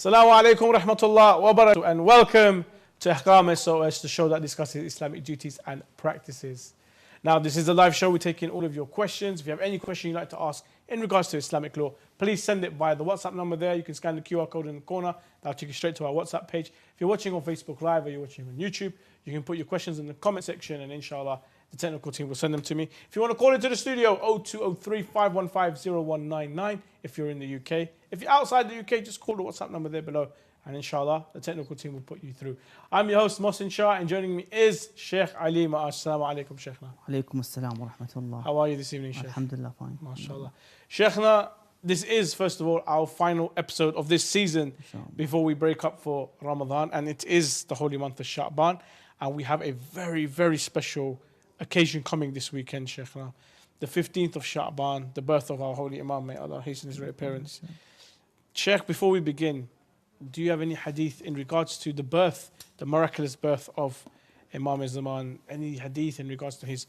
Assalamu alaikum wa rahmatullah wa barakatuh, and welcome to Ahkam SOS, the show that discusses Islamic duties and practices. Now, this is a live show. We're taking all of your questions. If you have any question you'd like to ask in regards to Islamic law, please send it via the WhatsApp number there. You can scan the QR code in the corner. That'll take you straight to our WhatsApp page. If you're watching on Facebook Live or you're watching on YouTube, you can put your questions in the comment section and inshallah, the technical team will send them to me. If you want to call into the studio, 0203 515 0199 if you're in the UK. If you're outside the UK, just call the WhatsApp number there below and inshallah, the technical team will put you through. I'm your host, Mohsin Shah, and joining me is Sheikh Ali Ma'ash. Assalamu alaikum, Sheikhna. Alaikum assalam wa rahmatullah. How are you this evening, Sheikh? Alhamdulillah, fine. MashaAllah. Sheikhna, this is, first of all, our final episode of this season before we break up for Ramadan, and it is the holy month of Sha'ban, and we have a very, very special occasion coming this weekend, Sheikhna. The 15th of Sha'ban, the birth of our holy Imam, may Allah hasten his reappearance. Sheikh, before we begin, do you have any hadith in regards to the birth, the miraculous birth of Imam Zaman? Any hadith in regards to his,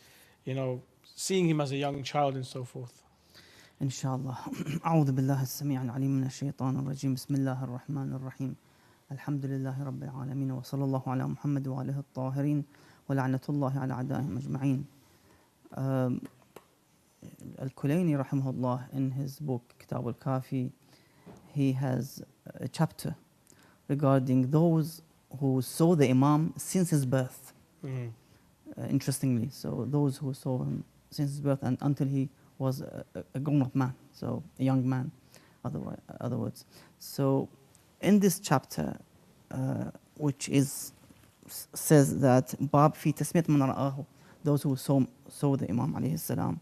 seeing him as a young child and so forth? Inshallah. أعوذ بالله السميع العليم من الشيطان الرجيم. بسم الله الرحمن الرحيم. الحمد لله رب العالمين وصلى الله على محمد وآله الطاهرين ولعنة الله على أعدائهم أجمعين. Al-Kulayni rahimahullah, in his book Kitab al-Kafi, he has a chapter regarding those who saw the Imam since his birth. Interestingly, so those who saw him since his birth and until he was a grown-up man, so a young man, other words. So in this chapter, which says that Bab fi tasmiyat man ra'ahu, those who saw the Imam alayhi salam.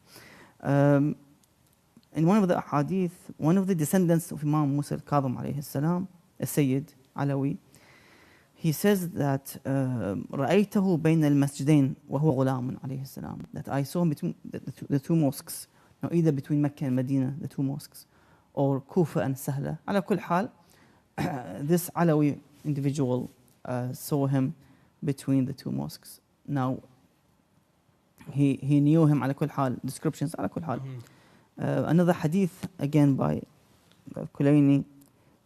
In one of the ahadith, one of the descendants of Imam Musa al-Kadhim alayhi salam, a Sayyid Alawi, he says that رأيته بين المسجدين وهو غلام عليه السلام, that I saw him between the two mosques, now either between Mecca and Medina, the two mosques, or Kufa and Sahla. على كل حال, this Alawi individual saw him between the two mosques. Now, he knew him على كل حال, descriptions على كل حال. Another hadith, again by Kulayni.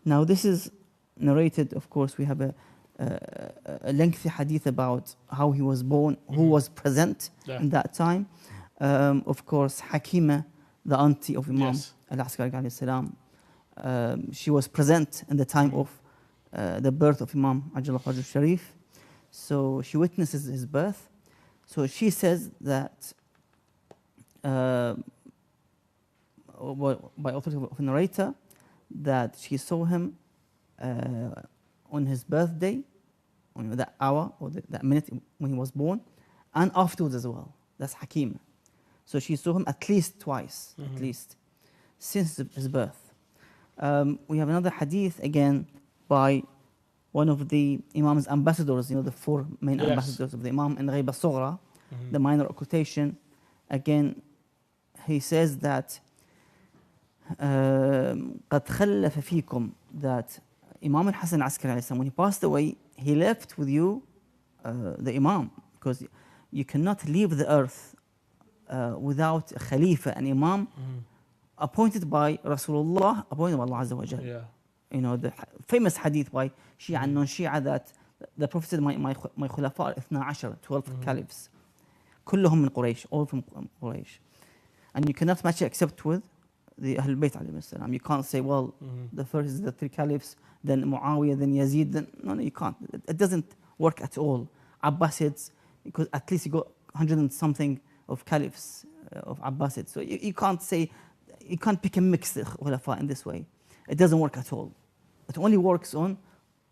Now this is narrated, of course, we have a lengthy hadith about how he was born, who was present in that time. Of course, Hakima, the auntie of Imam al-Askari alayhi salam, she was present in the time of the birth of Imam Ajal Fajr Sharif. So she witnesses his birth. So she says that by authority of a narrator, that she saw him on his birthday, on that hour or that minute when he was born, and afterwards as well. That's Hakim. So she saw him at least twice, at least, since his birth. We have another hadith again by one of the Imam's ambassadors, the four main ambassadors of the Imam in Ghayba Sughra, the minor occultation. Again, he says that قد خلف فيكم, that Imam al-Hasan al-Askari, when he passed away, he left with you the Imam, because you cannot leave the earth without a Khalifa, an Imam appointed by Rasulullah, appointed by Allah Azza wa Jal. The famous hadith by Shia and non-Shia that the Prophet said, my khulafa are 12 caliphs, كلهم من قريش, all from Quraysh. And you cannot match it except with the Ahlul Bayt alayhi salam. You can't say, well, the first is the three caliphs, then Muawiyah, then Yazid, then no, you can't. It doesn't work at all. Abbasids, because at least you got 100 and something of caliphs of Abbasids. So you can't say, you can't pick and mix the khulafa in this way. It doesn't work at all. It only works on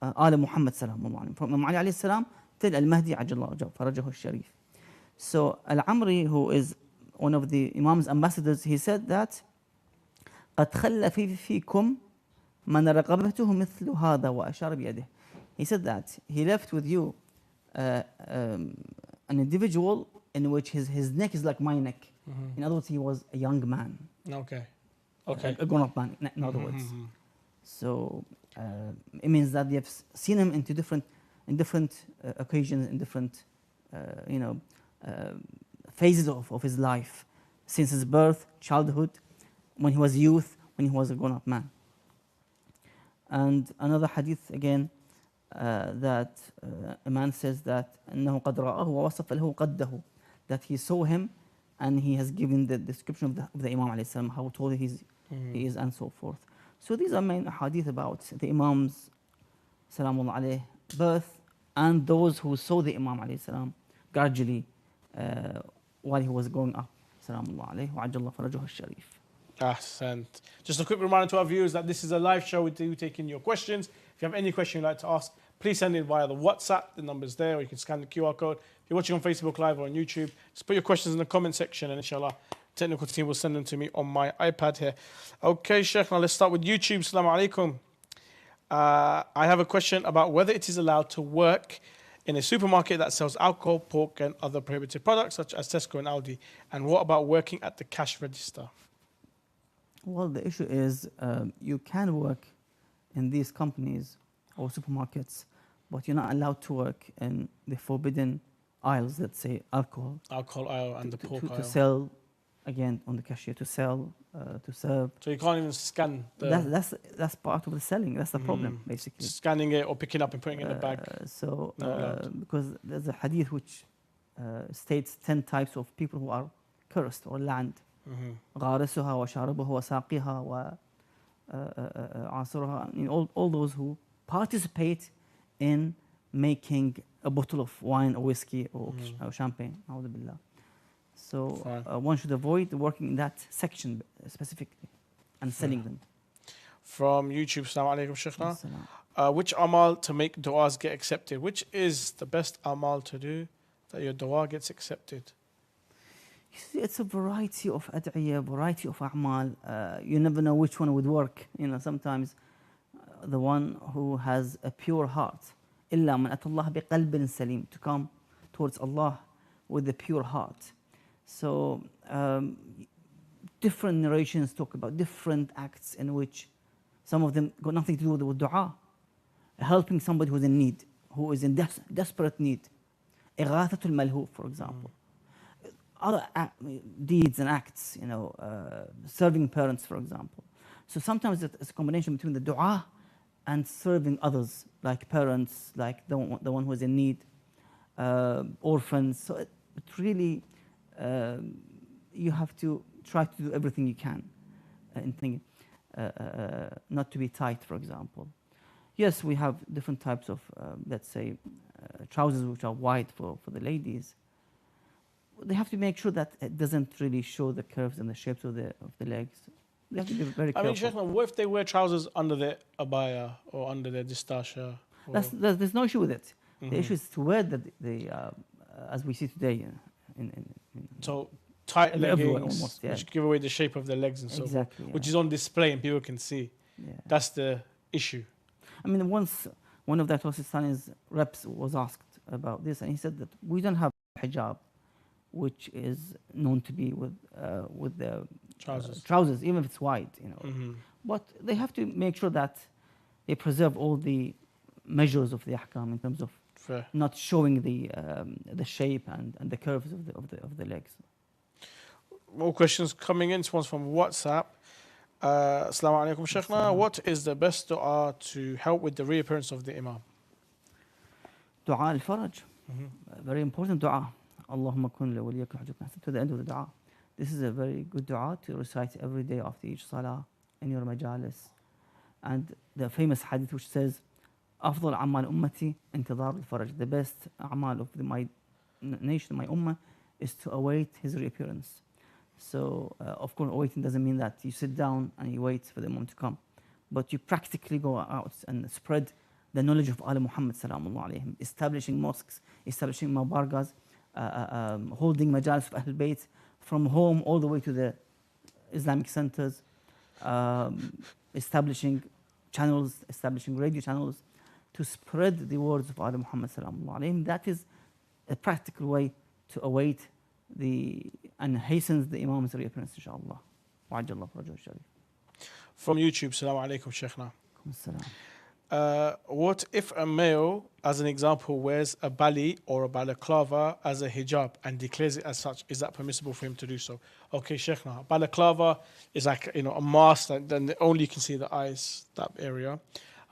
Al Muhammad salam, from Imam Ali alayhi salam till Al-Mahdi ajallahu farajahu al-Sharif. So Al-Amri, who is one of the Imam's ambassadors, he said that قد خلف فيكم من رقبته مثل هذا وأشار بيده. He said that he left with you an individual in which his neck is like my neck. In other words, he was a young man. Okay. A grown-up man, in other words. So it means that they have seen him in different occasions, in different phases of his life, since his birth, childhood, when he was youth, when he was a grown-up man. And another hadith again that a man says that أنه قد رآه ووصف له قده, that he saw him and he has given the description of the Imam alayhi salam, how tall he is and so forth. So these are main hadith about the Imam's salamullah alayh birth and those who saw the Imam alayhi salam gradually while he was growing up. Salamullah alayh wa ajjallah farajuhu al-sharif. Ahsant. Just a quick reminder to our viewers that this is a live show. We do take in your questions. If you have any question you'd like to ask, please send it via the WhatsApp. The number's there, or you can scan the QR code. If you're watching on Facebook Live or on YouTube, just put your questions in the comment section and inshallah, technical team will send them to me on my iPad here. Okay, Sheikh, now let's start with YouTube. Assalamu alaikum. I have a question about whether it is allowed to work in a supermarket that sells alcohol, pork and other prohibited products such as Tesco and Aldi. And what about working at the cash register? Well, the issue is you can work in these companies or supermarkets, but you're not allowed to work in the forbidden aisles that say alcohol. Alcohol aisle and the pork aisle. To sell, again, on the cashier, to sell, to serve. So you can't even scan the... That's part of the selling. That's the problem, basically. Scanning it or picking up and putting it in the bag. Because there's a hadith which states 10 types of people who are cursed or land. غارسها وشاربها وساقيها وعاصرها, all those who participate in making a bottle of wine or whiskey or champagne. So one should avoid working in that section specifically and selling them. From YouTube, Assalamu alaikum, Sheikhna. Which amal to make du'as get accepted? Which is the best amal to do that your du'a gets accepted? You see, it's a variety of ad'iyah, variety of a'mal. You never know which one would work. Sometimes the one who has a pure heart, إِلَّا مَنْ أَتَى اللَّهَ بِقَلْبٍ سَلِيمٍ, to come towards Allah with a pure heart. So different narrations talk about different acts in which some of them got nothing to do with du'a. Helping somebody who's in need, who is in desperate need. إغاثة الملهوف, for example. Other deeds and acts, serving parents, for example. So sometimes it's a combination between the dua and serving others, like parents, like the one who is in need, orphans. So it really, you have to try to do everything you can in thinking, not to be tight, for example. Yes, we have different types of, let's say, trousers which are wide for the ladies. They have to make sure that it doesn't really show the curves and the shapes of the legs. They have to be very careful. Sheikh, what if they wear trousers under their abaya or under their distasha? There's no issue with it. The issue is to wear as we see today. So tight leggings, almost, which give away the shape of the legs and so forth, which is on display and people can see. Yeah. That's the issue. Once one of the Pakistani's reps was asked about this, and he said that we don't have hijab, which is known to be with the trousers, even if it's wide, But they have to make sure that they preserve all the measures of the ahkam in terms of not showing the shape and the curves of the legs. More questions coming in. This one's from WhatsApp. Assalamu alaikum, Sheikhna. What is the best dua to help with the reappearance of the Imam? Dua al-faraj. Very important dua. Allahumma kun li waliyaka hujjatun, to the end of the dua. This is a very good dua to recite every day after each salah in your majalis. And the famous hadith which says, أفضل أعمال أمتي انتظار الفرج. The best a'mal of my nation, my ummah, is to await his reappearance. So, of course, awaiting doesn't mean that you sit down and you wait for the Imam to come. But you practically go out and spread the knowledge of Al Muhammad sallallahu alayhi, establishing mosques, establishing mabargas, holding majalis of Ahl Bayt from home all the way to the Islamic centers, establishing channels, establishing radio channels to spread the words of Al Muhammad sallallahu alayhi. That is a practical way to await and hastens the Imam's reappearance, inshallah. Wa'ajjallah farajul sharif. From YouTube, Assalamu alaikum, Sheikhna. What if a male, as an example, wears a bali or a balaclava as a hijab and declares it as such? Is that permissible for him to do so? Okay, Sheikhna, balaclava is like a mask, then only you can see the eyes, that area.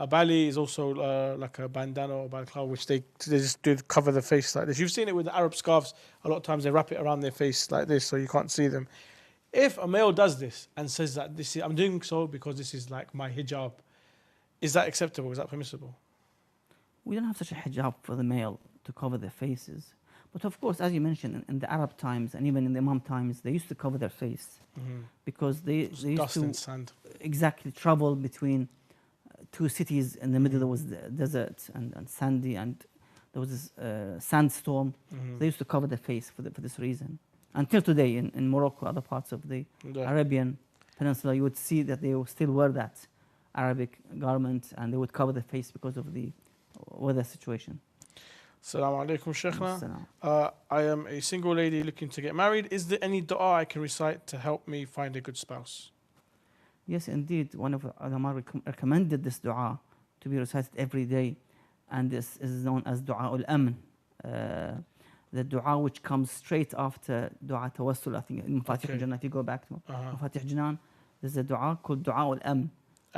A bali is also like a bandana or balaclava, which they just do cover the face like this. You've seen it with the Arab scarves. A lot of times they wrap it around their face like this, so you can't see them. If a male does this and says that I'm doing so because this is like my hijab, is that acceptable? Is that permissible? We don't have such a hijab for the male to cover their faces. But of course, as you mentioned, in the Arab times and even in the Imam times, they used to cover their face because they used Dust to and sand. exactly travel between two cities. In the middle there was the desert and sandy, and there was this sandstorm. They used to cover their face for this reason. Until today, in Morocco, other parts of the Arabian Peninsula, you would see that they would still wear that Arabic garment, and they would cover their face because of the weather situation. Assalamu alaikum, Sheikhna. I am a single lady looking to get married. Is there any dua I can recite to help me find a good spouse? Yes, indeed. One of the ulama recommended this dua to be recited every day, and this is known as dua al-amn. The dua which comes straight after dua tawassul. I think in Mafatih Janan, if you go back to Mafatih Janan, there's a dua called dua al-amn,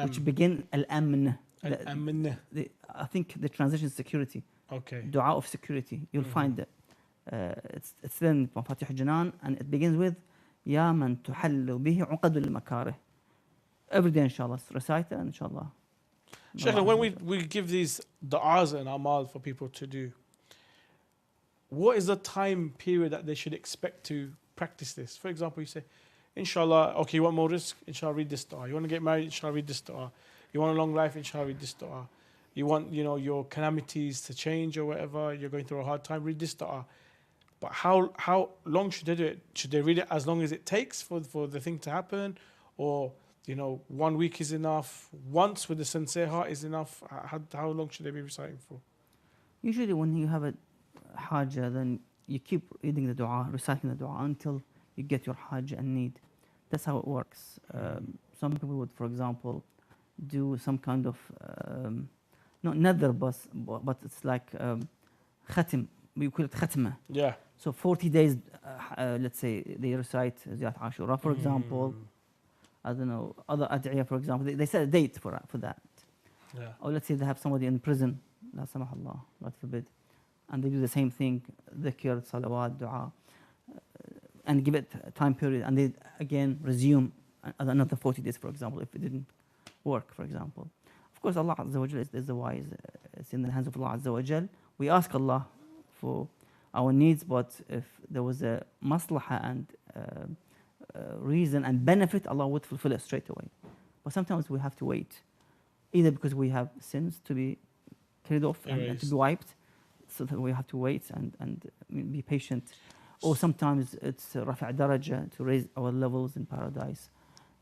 which begin al-amn. I think the translation is security. Okay. Dua of security. You'll find it. It's then Mafatih Janan, and it begins with Ya man tuhallu bihi uqadul makarih. Every day, inshallah, recite it, inshallah. Sheikh, when we give these du'as and amal for people to do, what is the time period that they should expect to practice this? For example, you say, inshallah, okay, you want more risk? Inshallah, read this dua. You want to get married? Inshallah, read this dua. You want a long life? Inshallah, read this dua. You want, your calamities to change or whatever, you're going through a hard time, read this dua. But how long should they do it? Should they read it as long as it takes for the thing to happen? Or, 1 week is enough? Once with a sincere heart is enough? How long should they be reciting for? Usually when you have a haja, then you keep reading the dua, reciting the dua until you get your haja and need. That's how it works. Some people would, for example, do some kind of... not nadr, but it's like khatim. We call it khatma. Yeah. So 40 days, let's say, they recite Ziyat Ashura, for example. I don't know, other ad'iyah, for example. They set a date for that. Yeah. Or let's say they have somebody in prison, la samahallah, God forbid. And they do the same thing, dhikr, salawat, dua, and give it a time period. And they, again, resume another 40 days, for example, if it didn't work, for example. Of course, Allah Azza wa Jal is the wise. It's in the hands of Allah Azza wa Jal. We ask Allah for our needs, but if there was a maslaha and reason and benefit, Allah would fulfill it straight away. But sometimes we have to wait, either because we have sins to be carried off and to be wiped, so that we have to wait and be patient. Or sometimes it's rafi' daraja, to raise our levels in paradise,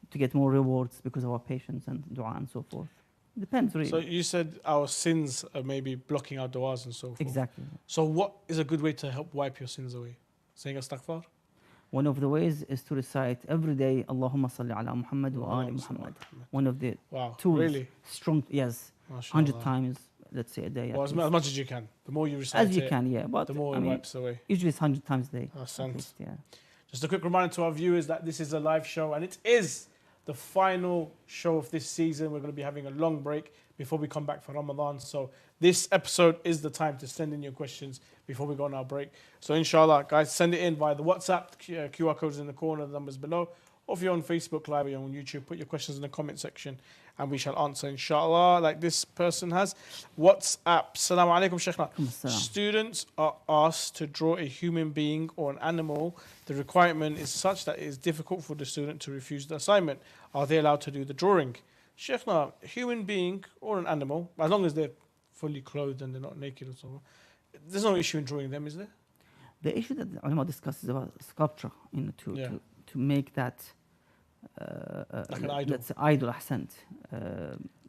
to get more rewards because of our patience and dua and so forth. Depends really. So you said our sins are maybe blocking our du'as and so forth. Exactly. So what is a good way to help wipe your sins away? Saying astaghfar? One of the ways is to recite every day, Allahumma salli ala Muhammad wa ali Muhammad. One of the tools. Really? Strong, yes. 100 times, let's say, a day. Well, as much as you can. The more you recite as you can, yeah. But the more it wipes away. Usually it's 100 times a day. Least, yeah. Just a quick reminder to our viewers that this is a live show, and it is the final show of this season. We're going to be having a long break before we come back for Ramadan. So this episode is the time to send in your questions before we go on our break. So inshallah, guys, send it in via the WhatsApp. QR codes in the corner, the numbers below. Or if you're on Facebook Live or you're on YouTube, put your questions in the comment section and we shall answer, inshallah, like this person has. WhatsApp. Assalamu alaikum, Sheikhna. Students are asked to draw a human being or an animal. The requirement is such that it is difficult for the student to refuse the assignment. Are they allowed to do the drawing? Sheikhna, human being or an animal, as long as they're fully clothed and they're not naked or so on, there's no issue in drawing them, is there? The issue that the ulama discusses about sculpture, to make that like an idol. That's idol, ahsant.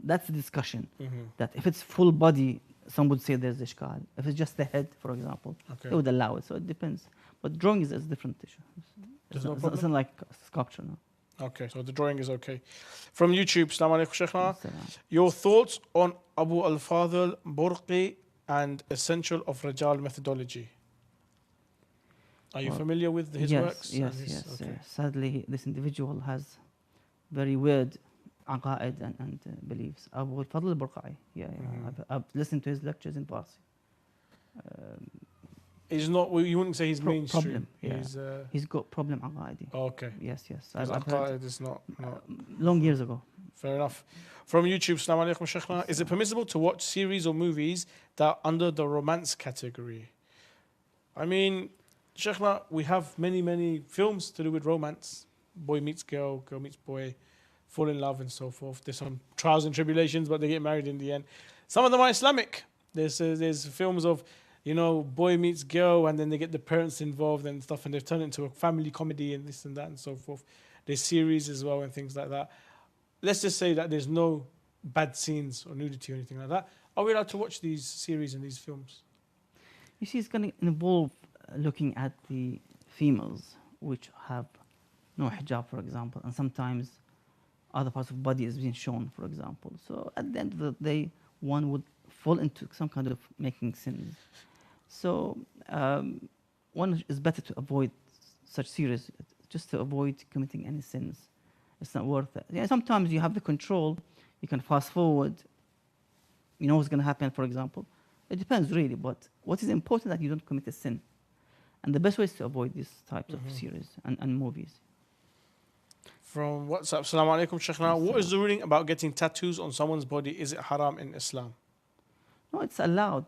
That's the discussion. That if it's full body, some would say there's ishkal. If it's just the head, for example, they would allow it. So it depends. But drawing is a different issue. It's not like sculpture, no. Okay, so the drawing is okay. From YouTube, Assalamu alaikum, Sheikhna. Your thoughts on Abu al-Fadl Burqi and Essential of Rajal methodology? Are you familiar with his works? Yes. Sadly, this individual has very weird عقائد and beliefs. أبو الفضل البرقعي. Yeah, I've listened to his lectures in Farsi. He's not. You wouldn't say he's mainstream. Problem. Yeah. He's got problem عقائدي. Okay. Yes. His I've heard aqaid is not. long years ago. Fair enough. From YouTube, Assalamu alaikum, Sheikhna. Is it permissible to watch series or movies that are under the romance category? I mean, Sheikhna, we have many films to do with romance. Boy meets girl, girl meets boy, fall in love and so forth. There's some trials and tribulations, but they get married in the end. Some of them are Islamic. There's films of, boy meets girl and then they get the parents involved and stuff and they've turned it into a family comedy and this and that and so forth. There's series as well and things like that. Let's just say that there's no bad scenes or nudity or anything like that. Are we allowed to watch these series and these films? You see, it's going to involve looking at the females which have no hijab, for example, and sometimes other parts of the body is being shown, for example. So at the end of the day, one would fall into some kind of making sins. So one is better to avoid such series, just to avoid committing any sins. It's not worth it. Yeah, sometimes you have the control, you can fast forward, you know what's going to happen, for example. It depends really, but what is important that you don't commit a sin. And the best way is to avoid these types of series and movies. From WhatsApp, Assalamu alaikum, Sheikhna. What is the ruling about getting tattoos on someone's body? Is it haram in Islam? No, it's allowed.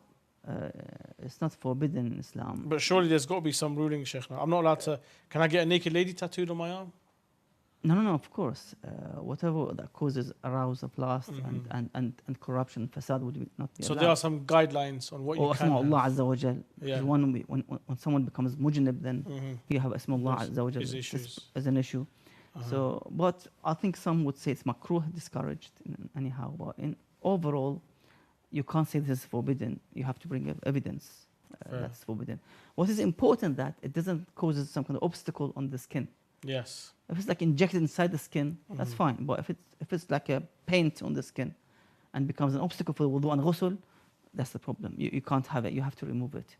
It's not forbidden in Islam. But surely there's got to be some ruling, Sheikhna. I'm not allowed to. Can I get a naked lady tattooed on my arm? No, of course. Whatever that causes arousal of lust and corruption, fasad would not be allowed. So there are some guidelines on what you can have. Allah Azza wa Jal. Yeah. When someone becomes mujnib, then you have Ismullah Azza wa Jal as an issue. So, but I think some would say it's makruh, discouraged anyhow. But in overall, you can't say this is forbidden. You have to bring evidence that's forbidden. What is important that it doesn't cause some kind of obstacle on the skin. Yes. If it's like injected inside the skin, that's fine. But if it's like a paint on the skin and becomes an obstacle for wudu and ghusl, that's the problem. You can't have it. You have to remove it.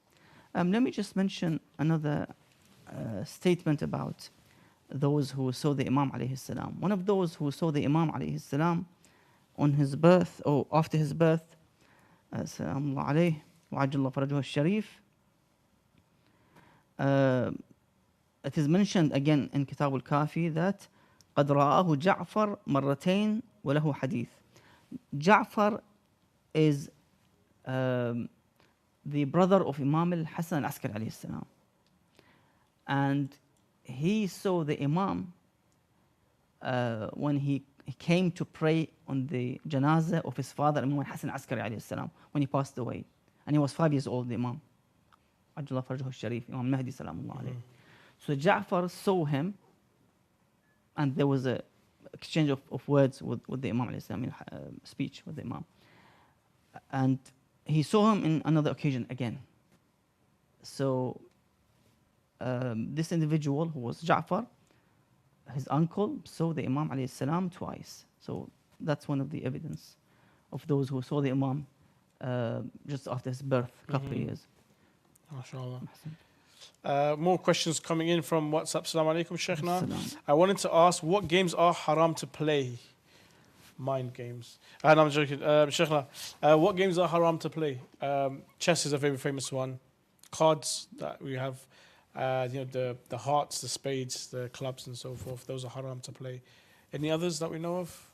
Let me just mention another statement about those who saw the Imam alayhi salam. One of those who saw the Imam alayhi salam on his birth or after his birth, salam alayhi wa ajjallahu farajahu al-sharif. It is mentioned again in Kitab al-Kafi that قد رآه جعفر مرتين وله حديث. Ja'far is the brother of Imam al-Hasan al-Askari alayhi salam. And he saw the Imam when he came to pray on the janazah of his father, Imam al-Hasan al-Askari alayhi salam, when he passed away. And he was 5 years old, the Imam. Ajjallahu farajahu al-sharif, Imam Mahdi salamullah alayhi. So Ja'far saw him, and there was a exchange of words with the Imam alayhi salam, speech with the Imam. And he saw him in another occasion again. So this individual who was Ja'far, his uncle, saw the Imam alayhi salam twice. So that's one of the evidence of those who saw the Imam just after his birth, a couple of years. MashaAllah. More questions coming in from WhatsApp. Assalamu alaikum, Sheikhna. I wanted to ask, what games are haram to play? Mind games. And I'm joking. Sheikhna, what games are haram to play? Chess is a very famous one. Cards that we have, the hearts, the spades, the clubs and so forth, those are haram to play. Any others that we know of?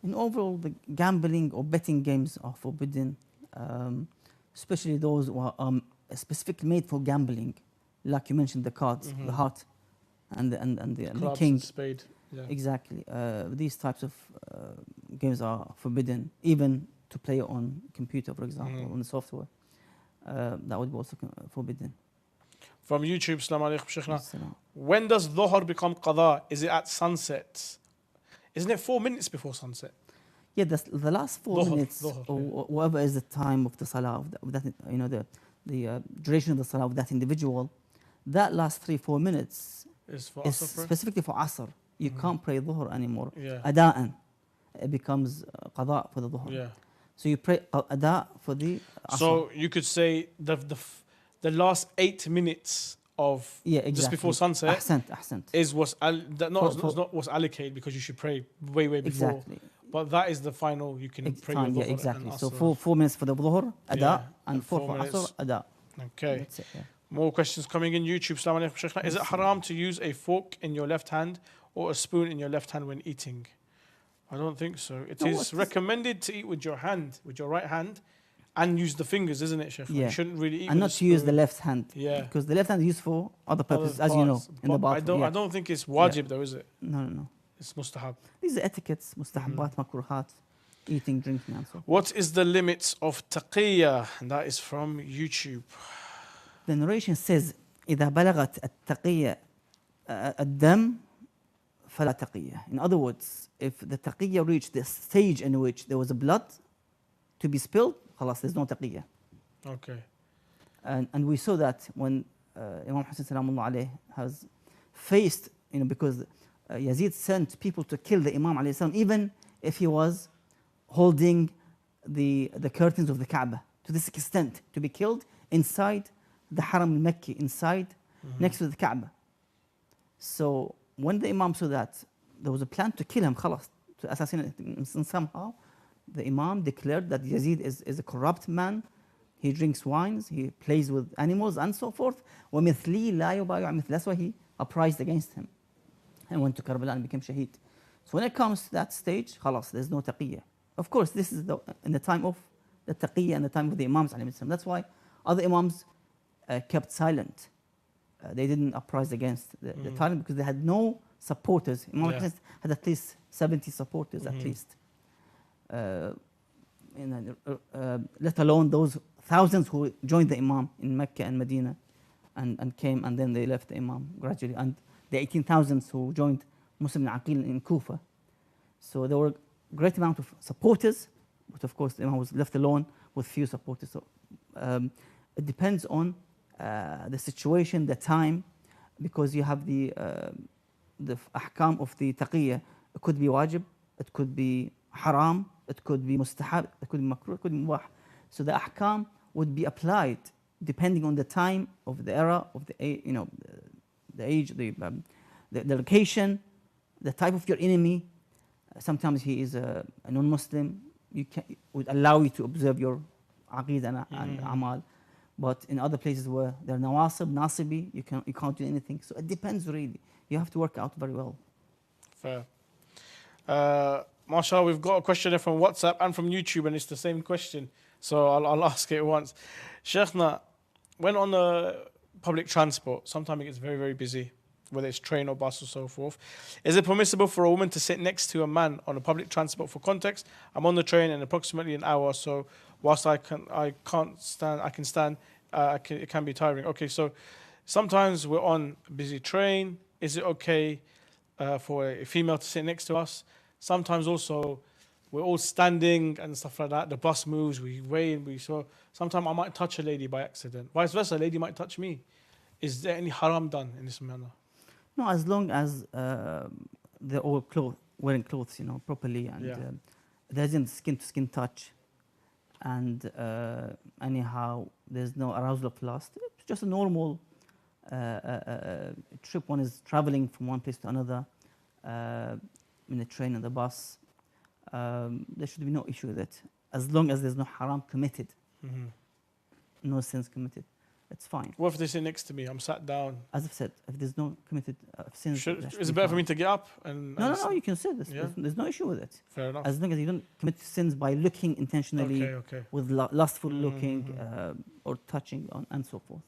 In overall, the gambling or betting games are forbidden, especially those who are specifically made for gambling. Like you mentioned, the cards, the heart, and the king. And spade. Yeah. Exactly. These types of games are forbidden, even to play on computer, for example, on the software. That would be also forbidden. From YouTube, Assalamu alaikum, Sheikhna. When does Dhuhr become qada? Is it at sunset? Isn't it 4 minutes before sunset? Yeah, the last 4 minutes, or whatever is the time of the salah, of that, the duration of the salah of that individual, that last 3-4 minutes is specifically for Asr. You can't pray Dhuhr anymore. Ada'an. It becomes qada for the Dhuhr. Yeah. So you pray Ada for the Asr. So you could say the last 8 minutes of Yeah, exactly. just before sunset Ahsant. is not what's allocated because you should pray way before. Exactly. But that is the final you can pray your Time, dhuhr yeah, exactly. and So asr. 4 minutes for the dhuhr, ada, Yeah, and and 4 4 for minutes. asr, ada. Okay. That's it, yeah. More questions coming in YouTube. Assalamu alaikum, Sheikhna. Is it haram to use a fork in your left hand or a spoon in your left hand when eating? I don't think so. It is recommended to eat with your hand, with your right hand, and use the fingers, isn't it, Sheikh? Yeah. You shouldn't really eat And with not a to use the spoon. left hand. Yeah. Because the left hand is used for other purposes, Other as you know, parts. in the But bathroom. I don't think it's wajib though, is it? No. It's mustahab. These are etiquettes, mustahabbat, makruhat, eating, drinking, and so forth. What is the limits of taqiyya? And that is from YouTube. The narration says, إذا بلغت التقية الدم فلا تقية. In other words, if the taqiyya reached the stage in which there was a blood to be spilled, خلاص, there's no taqiyya. Okay. And we saw that when Imam Hussein salamullah alayh has faced, because Yazid sent people to kill the Imam alayhi salam, even if he was holding the curtains of the Kaaba, to this extent, to be killed inside the Haram al-Makki, inside, next to the Kaaba. So when the Imam saw that there was a plan to kill him, khalas, to assassinate him, and somehow the Imam declared that Yazid is a corrupt man. He drinks wines, he plays with animals, and so forth. وَمِثْلِي لَا يُبَايُعُ مِثْلِ. That's why he uprised against him and went to Karbala and became shaheed. So when it comes to that stage, khalas, there's no taqiyya. Of course, this is in the time of the taqiyya and the time of the Imams. That's why other Imams kept silent. They didn't uprise against the tyrant because they had no supporters. Imam had at least 70 supporters, at least. Let alone those thousands who joined the Imam in Mecca and Medina and came, and then they left the Imam gradually. And the 18,000 who joined Muslim al-Aqil in Kufa. So there were a great amount of supporters, but of course the Imam was left alone with few supporters. So it depends on the situation, the time, because you have the ahkam of the taqiyya. It could be wajib, it could be haram, it could be mustahab, it could be makruh, it could be mubah. So the ahkam would be applied depending on the time of the era, of the age, the location, the type of your enemy. Sometimes he is a non-Muslim. Would allow you to observe your aqidah and amal. But in other places where they're nawasib, nasibi, you can't do anything. So it depends really. You have to work out very well. Fair. MashaAllah, we've got a question there from WhatsApp and from YouTube, and it's the same question. So I'll ask it once. Sheikhna, when on the public transport, sometimes it gets very, very busy, whether it's train or bus or so forth. Is it permissible for a woman to sit next to a man on a public transport? For context, I'm on the train in approximately an hour or so. Whilst it can be tiring. Okay, so sometimes we're on a busy train. Is it okay for a female to sit next to us? Sometimes also we're all standing and stuff like that. The bus moves, we wait, sometimes I might touch a lady by accident. Vice versa, a lady might touch me. Is there any haram done in this manner? No, as long as they're all wearing clothes, properly, and there isn't skin-to-skin touch. And anyhow, there's no arousal of lust. It's just a normal trip. One is traveling from one place to another in the train and the bus. There should be no issue with it. As long as there's no haram committed, no sins committed, it's fine. What if they sit next to me? I'm sat down. As I've said, if there's no committed sins, is it better for me to get up? No, you can sit. There's no issue with it. Fair enough. As long as you don't commit sins by looking intentionally, with lustful looking or touching on and so forth.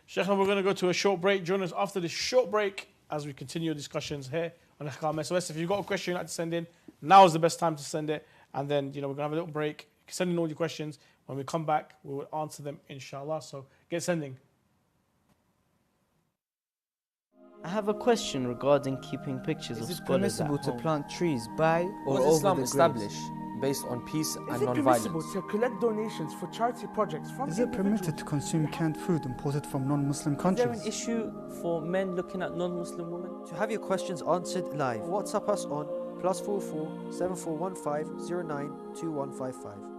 Sheikh, we're going to go to a short break. Join us after this short break as we continue discussions here on Ahkam SOS. If you've got a question you'd like to send in, now is the best time to send it. And then, we're going to have a little break. You can send in all your questions. When we come back, we will answer them, inshallah. So get sending. I have a question regarding keeping pictures of scholars. Is it permissible to plant trees by or over Islam the establish based on peace and Is it non-violence? permissible to collect donations for charity projects from Is it permitted to consume canned food imported from non-Muslim countries? Is there an issue for men looking at non-Muslim women? To have your questions answered live, WhatsApp us on +44 7415 09 2155.